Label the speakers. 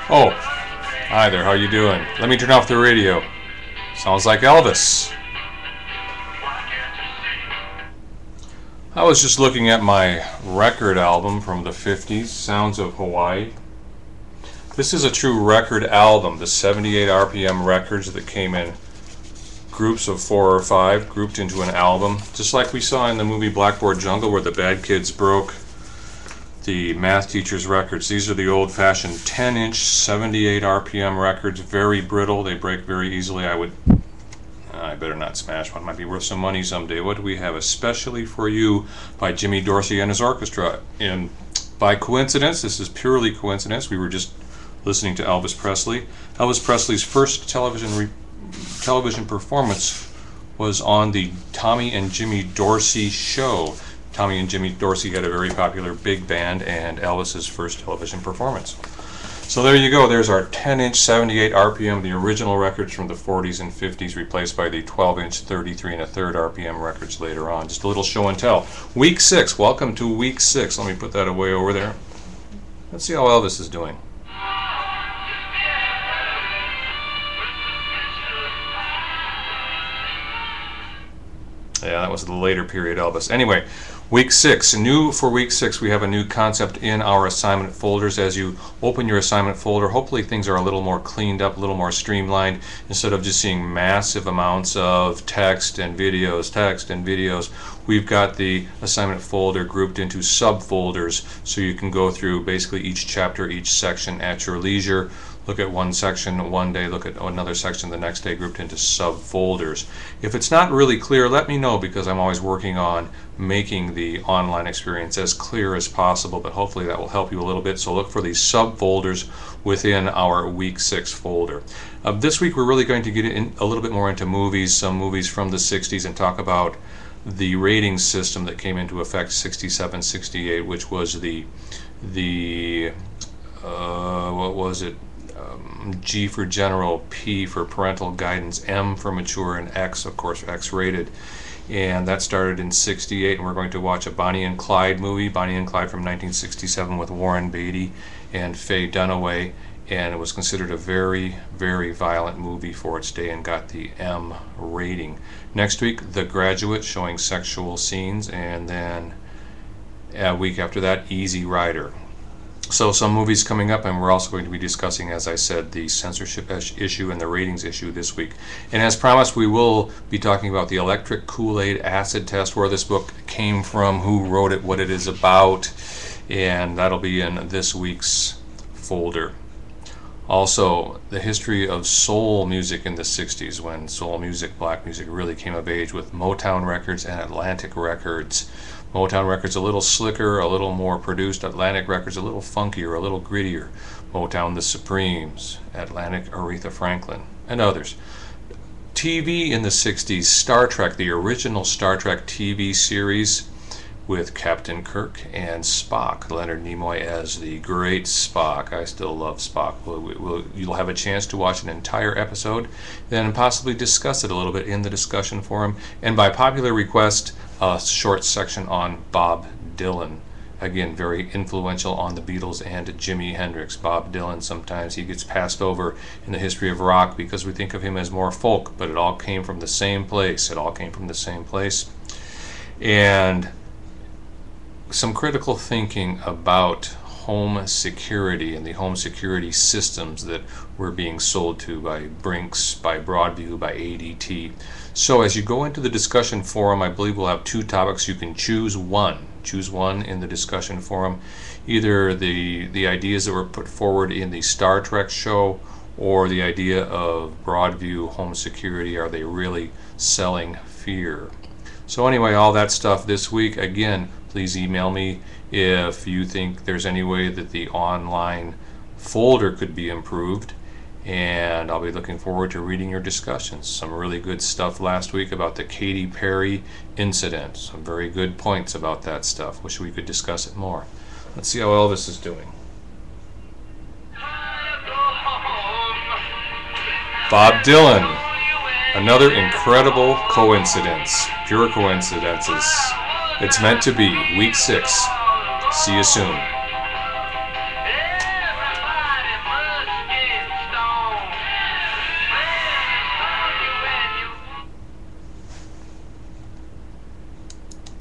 Speaker 1: Oh, hi there, how you doing? Let me turn off the radio. Sounds like Elvis. I was just looking at my record album from the 50s, Sounds of Hawaii. This is a true record album, the 78 RPM records that came in groups of 4 or 5, grouped into an album, just like we saw in the movie Blackboard Jungle where the bad kids broke the math teacher's records. These are the old-fashioned 10-inch 78 RPM records, very brittle, they break very easily. I better not smash one, might be worth some money someday. What do we have? Especially for You by Jimmy Dorsey and his orchestra. And by coincidence, this is purely coincidence, we were just listening to Elvis Presley. Elvis Presley's first television performance was on the Tommy and Jimmy Dorsey show. Tommy and Jimmy Dorsey had a very popular big band, and Elvis's first television performance. So there you go, there's our 10-inch 78 RPM, the original records from the 40s and 50s, replaced by the 12-inch 33 1/3 RPM records later on. Just a little show and tell. Week 6, welcome to week 6. Let me put that away over there. Let's see how Elvis is doing. Yeah, that was the later period Elvis. Anyway, week 6. New for week 6, we have a new concept in our assignment folders. As you open your assignment folder, hopefully things are a little more cleaned up, a little more streamlined, instead of just seeing massive amounts of text and videos. We've got the assignment folder grouped into subfolders, so you can go through basically each chapter, each section at your leisure. Look at one section one day, look at another section the next day, grouped into subfolders. If it's not really clear, let me know, because I'm always working on making the online experience as clear as possible, but hopefully that will help you a little bit. So look for these subfolders within our week 6 folder. This week we're really going to get in a little bit more into movies, some movies from the 60s, and talk about the rating system that came into effect 67, 68, which was the what was it? G for general, P for parental guidance, M for mature, and X, of course, X-rated. And that started in 68, and we're going to watch a Bonnie and Clyde movie, Bonnie and Clyde from 1967 with Warren Beatty and Faye Dunaway, and it was considered a very, very violent movie for its day and got the M rating. Next week, The Graduate, showing sexual scenes, and then a week after that, Easy Rider. So some movies coming up, and we're also going to be discussing, as I said, the censorship issue and the ratings issue this week. And as promised, we will be talking about the electric Kool-Aid acid test, where this book came from, who wrote it, what it is about, and that'll be in this week's folder. Also, the history of soul music in the 60s, when soul music, black music, really came of age with Motown Records and Atlantic Records. Motown Records a little slicker, a little more produced. Atlantic Records a little funkier, a little grittier. Motown The Supremes, Atlantic Aretha Franklin, and others. TV in the 60s, Star Trek, the original Star Trek TV series with Captain Kirk and Spock, Leonard Nimoy as the great Spock. I still love Spock. You'll have a chance to watch an entire episode, then possibly discuss it a little bit in the discussion forum, and by popular request, a short section on Bob Dylan. Again, very influential on the Beatles and Jimi Hendrix. Bob Dylan, sometimes he gets passed over in the history of rock because we think of him as more folk, but it all came from the same place. It all came from the same place. And some critical thinking about home security and the home security systems that were being sold to by Brinks, by Broadview, by ADT. So as you go into the discussion forum, I believe we'll have 2 topics. You can choose one. Choose one in the discussion forum. Either the ideas that were put forward in the Star Trek show, or the idea of Broadview home security. Are they really selling fear? So anyway, all that stuff this week. Again, please email me if you think there's any way that the online folder could be improved, and I'll be looking forward to reading your discussions. Some really good stuff last week about the Katy Perry incident. Some very good points about that stuff. Wish we could discuss it more. Let's see how Elvis is doing. Bob Dylan. Another incredible coincidence. Pure coincidences. It's meant to be. Week 6. See you soon.